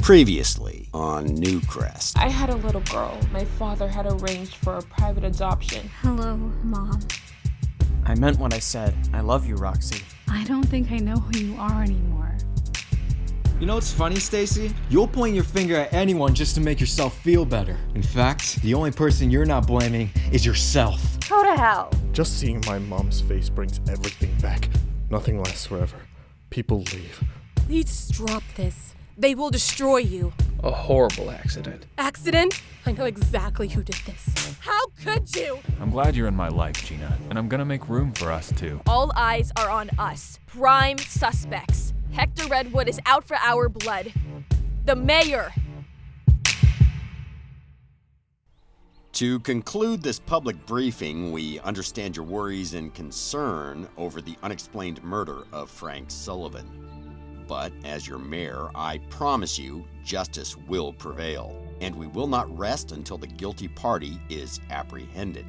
Previously on Newcrest. I had a little girl my father had arranged for a private adoption. Hello, Mom. I meant what I said. I love you, Roxy. I don't think I know who you are anymore. You know what's funny, Stacey? You'll point your finger at anyone just to make yourself feel better. In fact, the only person you're not blaming is yourself. Go to hell. Just seeing my mom's face brings everything back. Nothing lasts forever. People leave. Please drop this. They will destroy you. A horrible accident. Accident? I know exactly who did this. How could you? I'm glad you're in my life, Gina, and I'm gonna make room for us too. All eyes are on us. Prime suspects. Hector Redwood is out for our blood. The mayor. To conclude this public briefing, we understand your worries and concern over the unexplained murder of Frank Sullivan. But as your mayor, I promise you, justice will prevail, and we will not rest until the guilty party is apprehended.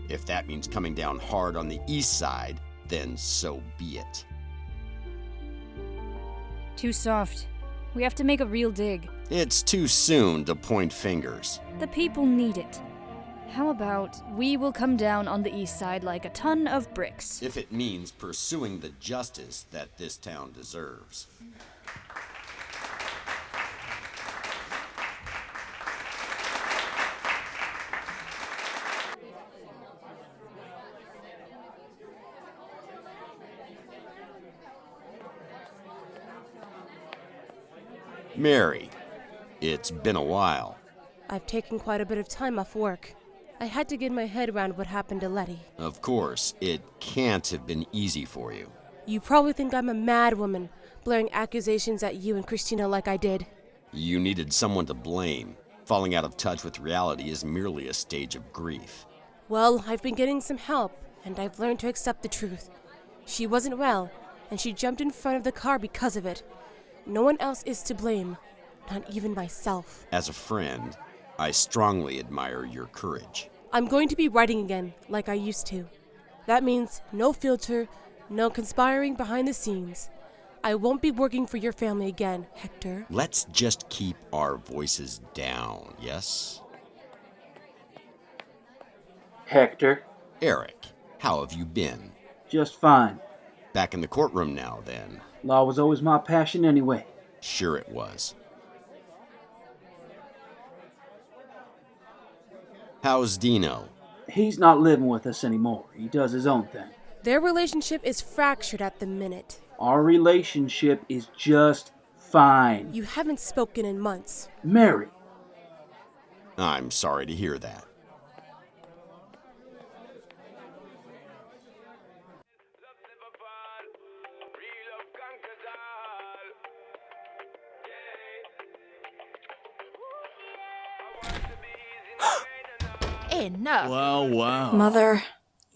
If that means coming down hard on the east side, then so be it. Too soft. We have to make a real dig. It's too soon to point fingers. The people need it. How about we will come down on the east side like a ton of bricks? If it means pursuing the justice that this town deserves. Mary, it's been a while. I've taken quite a bit of time off work. I had to get my head around what happened to Letty. Of course, it can't have been easy for you. You probably think I'm a mad woman, blaring accusations at you and Christina like I did. You needed someone to blame. Falling out of touch with reality is merely a stage of grief. Well, I've been getting some help, and I've learned to accept the truth. She wasn't well, and she jumped in front of the car because of it. No one else is to blame, not even myself. As a friend, I strongly admire your courage. I'm going to be writing again, like I used to. That means no filter, no conspiring behind the scenes. I won't be working for your family again, Hector. Let's just keep our voices down, yes? Hector. Eric, how have you been? Just fine. Back in the courtroom now, then. Law was always my passion anyway. Sure it was. How's Dino? He's not living with us anymore. He does his own thing. Their relationship is fractured at the minute. Our relationship is just fine. You haven't spoken in months. Mary. I'm sorry to hear that. Enough. Wow. Mother,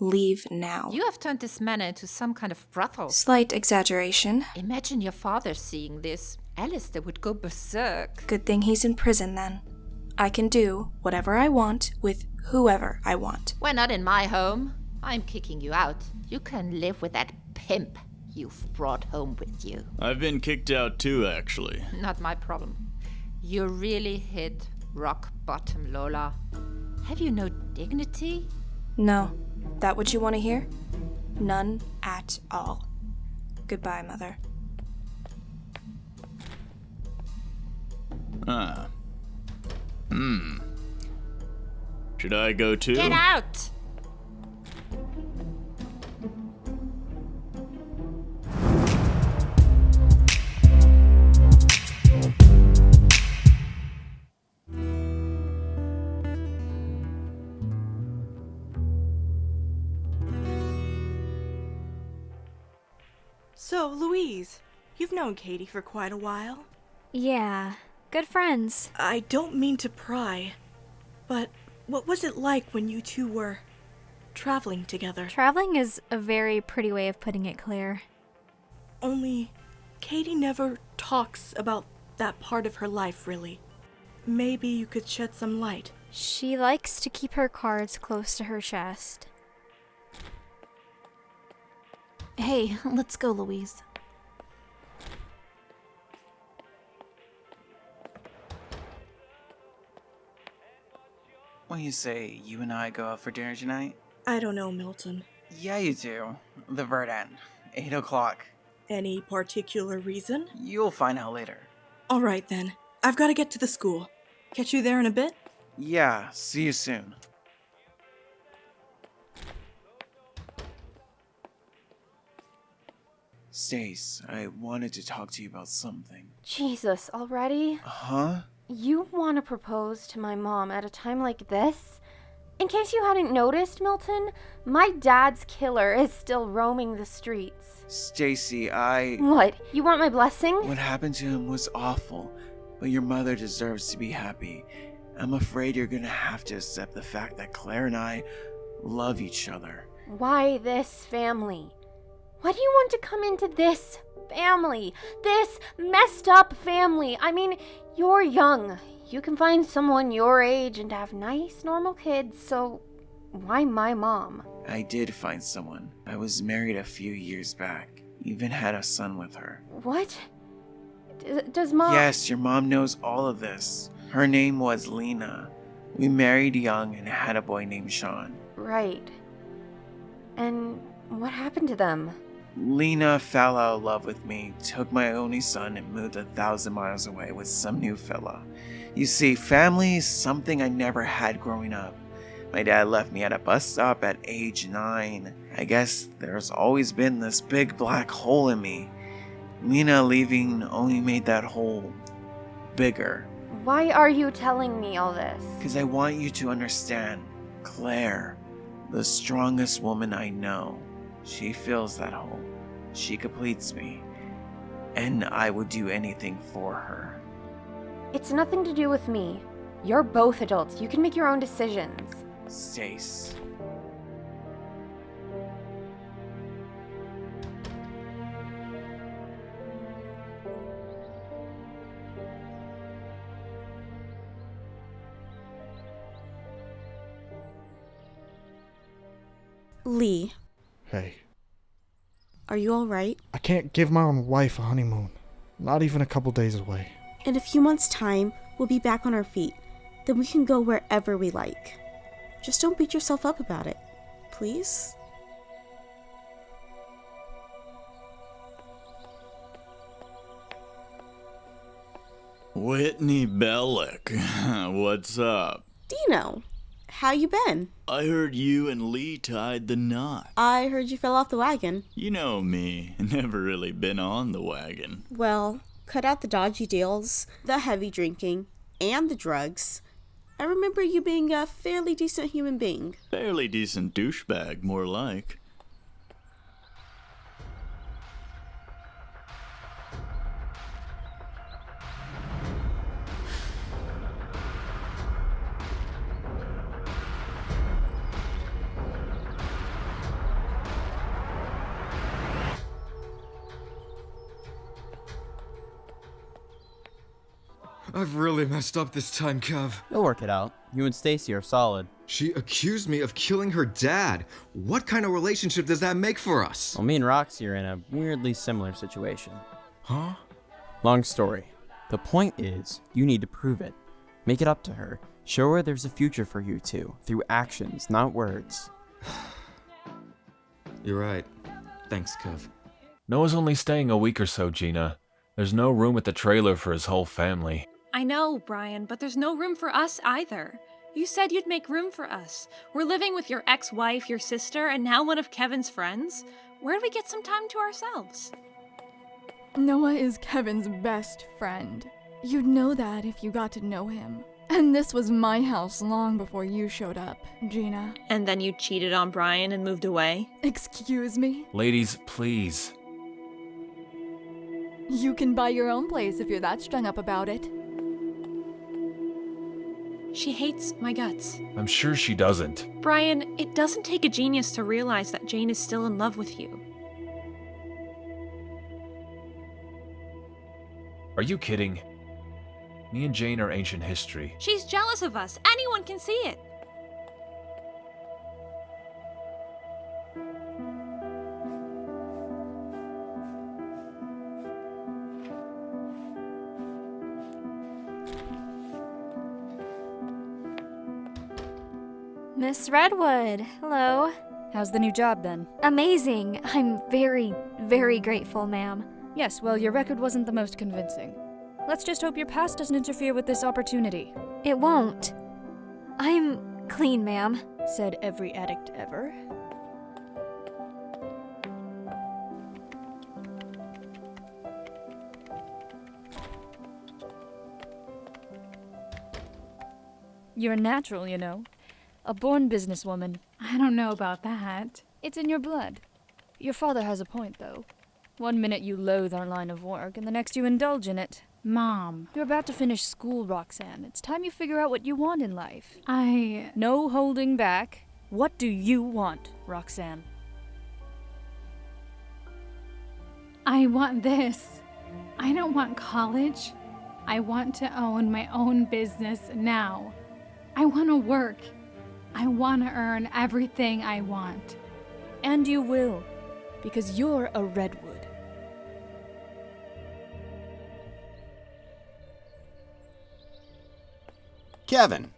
leave now. You have turned this manor into some kind of brothel. Slight exaggeration. Imagine your father seeing this. Alistair would go berserk. Good thing he's in prison then. I can do whatever I want with whoever I want. We're not in my home. I'm kicking you out. You can live with that pimp you've brought home with you. I've been kicked out too, actually. Not my problem. You really hit rock bottom, Lola. Have you no dignity? No. That what you want to hear? None at all. Goodbye, Mother. Should I go too? Get out! So, Louise, you've known Katie for quite a while. Yeah, good friends. I don't mean to pry, but what was it like when you two were traveling together? Traveling is a very pretty way of putting it, Claire. Only Katie never talks about that part of her life, really. Maybe you could shed some light. She likes to keep her cards close to her chest. Hey, let's go, Louise. What do you say, you and I go out for dinner tonight? I don't know, Milton. Yeah, you do. The Verdant. 8 o'clock. Any particular reason? You'll find out later. Alright then. I've got to get to the school. Catch you there in a bit? Yeah, see you soon. Stace, I wanted to talk to you about something. Jesus, already? Huh? You want to propose to my mom at a time like this? In case you hadn't noticed, Milton, my dad's killer is still roaming the streets. Stacey, What? You want my blessing? What happened to him was awful, but your mother deserves to be happy. I'm afraid you're gonna have to accept the fact that Claire and I love each other. Why this family? Why do you want to come into this family? This messed up family? I mean, you're young. You can find someone your age and have nice, normal kids, so why my mom? I did find someone. I was married a few years back. Even had a son with her. What? Does mom... Yes, your mom knows all of this. Her name was Lena. We married young and had a boy named Sean. Right. And what happened to them? Lena fell out of love with me, took my only son, and moved 1,000 miles away with some new fella. You see, family is something I never had growing up. My dad left me at a bus stop at age 9. I guess there's always been this big black hole in me. Lena leaving only made that hole bigger. Why are you telling me all this? Because I want you to understand. Claire, the strongest woman I know. She fills that hole. She completes me. And I would do anything for her. It's nothing to do with me. You're both adults. You can make your own decisions. Stace. Lee. Hey. Are you alright? I can't give my own wife a honeymoon. Not even a couple days away. In a few months' time, we'll be back on our feet. Then we can go wherever we like. Just don't beat yourself up about it. Please? Whitney Bellick, what's up? Dino, how you been? I heard you and Lee tied the knot. I heard you fell off the wagon. You know me, never really been on the wagon. Well, cut out the dodgy deals, the heavy drinking, and the drugs. I remember you being a fairly decent human being. Fairly decent douchebag, more like. I've really messed up this time, Kev. You'll work it out. You and Stacey are solid. She accused me of killing her dad. What kind of relationship does that make for us? Well, me and Roxy are in a weirdly similar situation. Huh? Long story. The point is, you need to prove it. Make it up to her. Show her there's a future for you two, through actions, not words. You're right. Thanks, Kev. Noah's only staying a week or so, Gina. There's no room at the trailer for his whole family. I know, Brian, but there's no room for us either. You said you'd make room for us. We're living with your ex-wife, your sister, and now one of Kevin's friends. Where do we get some time to ourselves? Noah is Kevin's best friend. You'd know that if you got to know him. And this was my house long before you showed up, Gina. And then you cheated on Brian and moved away? Excuse me? Ladies, please. You can buy your own place if you're that strung up about it. She hates my guts. I'm sure she doesn't. Brian, it doesn't take a genius to realize that Jane is still in love with you. Are you kidding? Me and Jane are ancient history. She's jealous of us. Anyone can see it. Miss Redwood, hello. How's the new job then? Amazing. I'm very, very grateful, ma'am. Yes, well, your record wasn't the most convincing. Let's just hope your past doesn't interfere with this opportunity. It won't. I'm clean, ma'am. Said every addict ever. You're a natural, you know. A born businesswoman. I don't know about that. It's in your blood. Your father has a point, though. One minute you loathe our line of work, and the next you indulge in it. Mom. You're about to finish school, Roxanne. It's time you figure out what you want in life. No holding back. What do you want, Roxanne? I want this. I don't want college. I want to own my own business now. I want to work. I want to earn everything I want. And you will, because you're a Redwood. Kevin!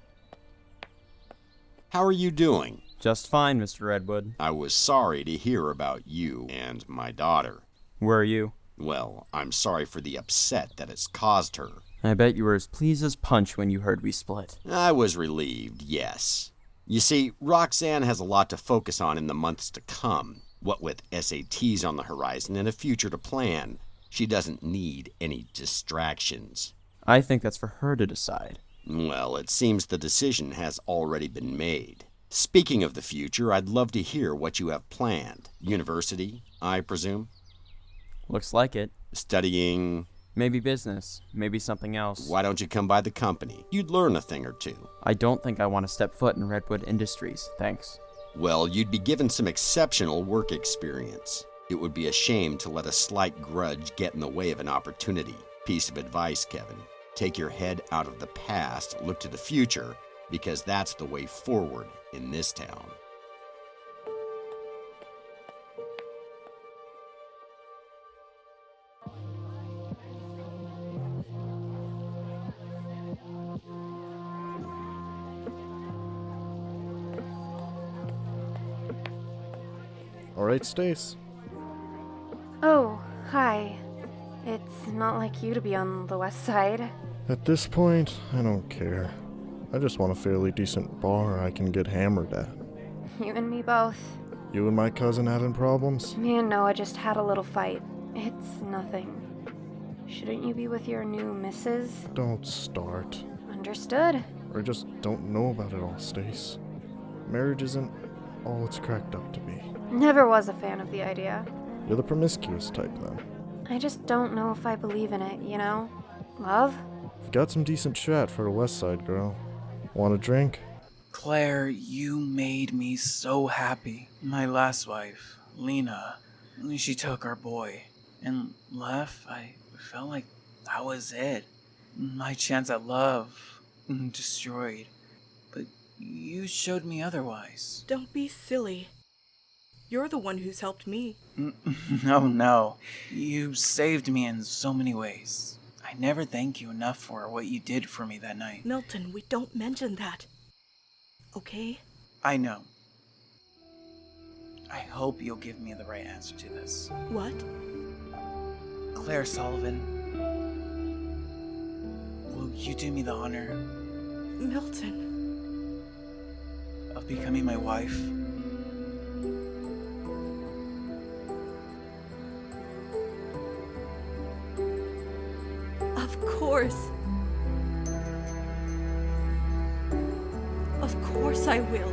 How are you doing? Just fine, Mr. Redwood. I was sorry to hear about you and my daughter. Where are you? Well, I'm sorry for the upset that it's caused her. I bet you were as pleased as Punch when you heard we split. I was relieved, yes. You see, Roxanne has a lot to focus on in the months to come. What with SATs on the horizon and a future to plan, she doesn't need any distractions. I think that's for her to decide. Well, it seems the decision has already been made. Speaking of the future, I'd love to hear what you have planned. University, I presume? Looks like it. Studying? Maybe business. Maybe something else. Why don't you come by the company? You'd learn a thing or two. I don't think I want to step foot in Redwood Industries, thanks. Well, you'd be given some exceptional work experience. It would be a shame to let a slight grudge get in the way of an opportunity. Piece of advice, Kevin. Take your head out of the past, look to the future, because that's the way forward in this town. All right, Stace. Oh, hi. It's not like you to be on the west side. At this point, I don't care. I just want a fairly decent bar I can get hammered at. You and me both. You and my cousin having problems? Me and Noah just had a little fight. It's nothing. Shouldn't you be with your new missus? Don't start. Understood. I just don't know about it all, Stace. Marriage isn't all it's cracked up to be. Never was a fan of the idea. You're the promiscuous type, then. I just don't know if I believe in it, you know? Love? You've got some decent chat for a West Side girl. Want a drink? Claire, you made me so happy. My last wife, Lena, she took our boy and left. I felt like that was it. My chance at love destroyed. But you showed me otherwise. Don't be silly. You're the one who's helped me. No. You saved me in so many ways. I never thank you enough for what you did for me that night. Milton, we don't mention that. Okay? I know. I hope you'll give me the right answer to this. What? Claire Sullivan, will you do me the honor Milton. of becoming my wife? Of course. Of course I will.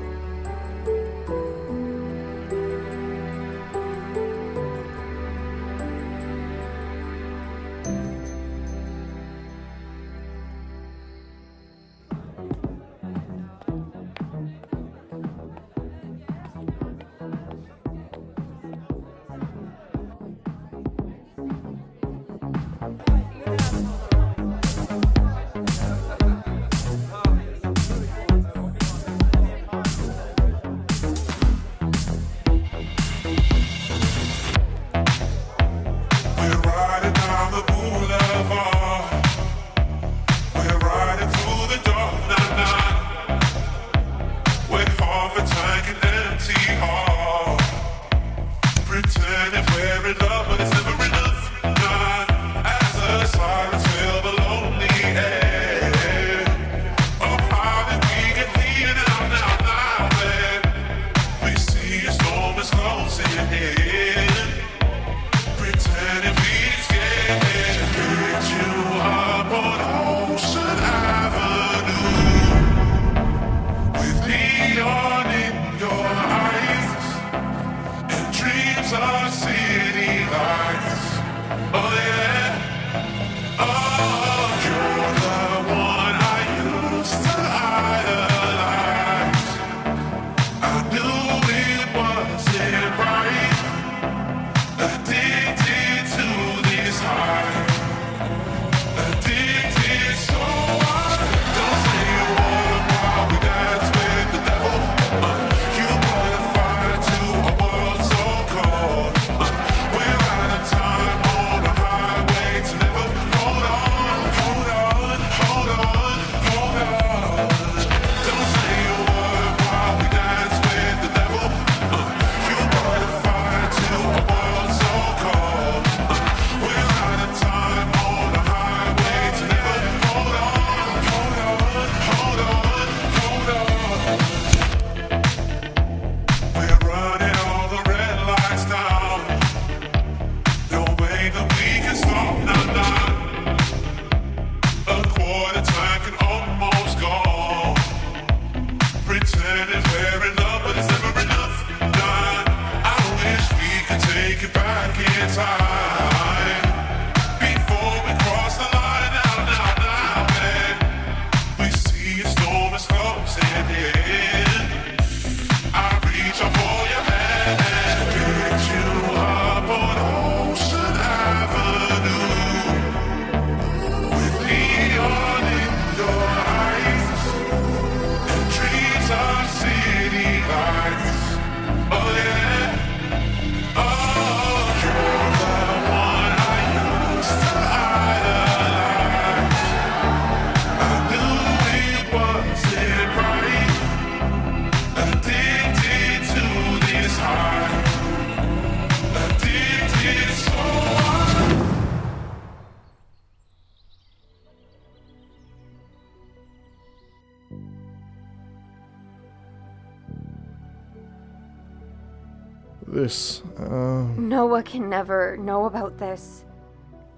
This, Noah can never know about this.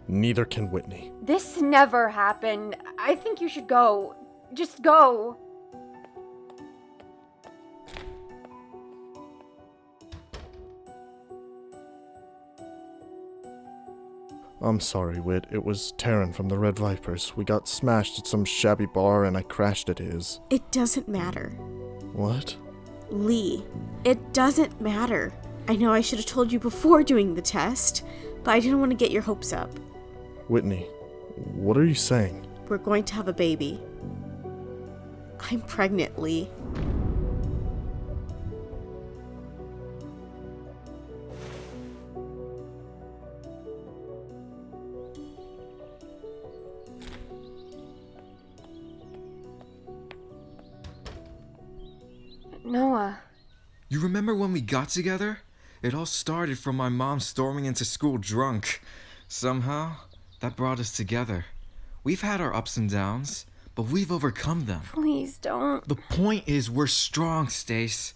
Neither can Whitney. This never happened. I think you should go. Just go. I'm sorry, Whit. It was Taryn from the Red Vipers. We got smashed at some shabby bar and I crashed at his. It doesn't matter. What? Lee, it doesn't matter. I know I should have told you before doing the test, but I didn't want to get your hopes up. Whitney, what are you saying? We're going to have a baby. I'm pregnant, Lee. Noah. You remember when we got together? It all started from my mom storming into school drunk. Somehow, that brought us together. We've had our ups and downs, but we've overcome them. Please don't. The point is we're strong, Stace.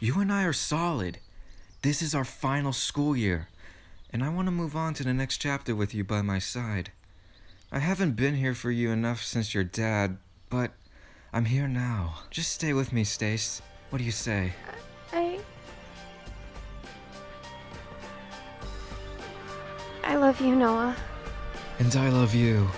You and I are solid. This is our final school year, and I want to move on to the next chapter with you by my side. I haven't been here for you enough since your dad, but I'm here now. Just stay with me, Stace. What do you say? I love you, Noah. And I love you.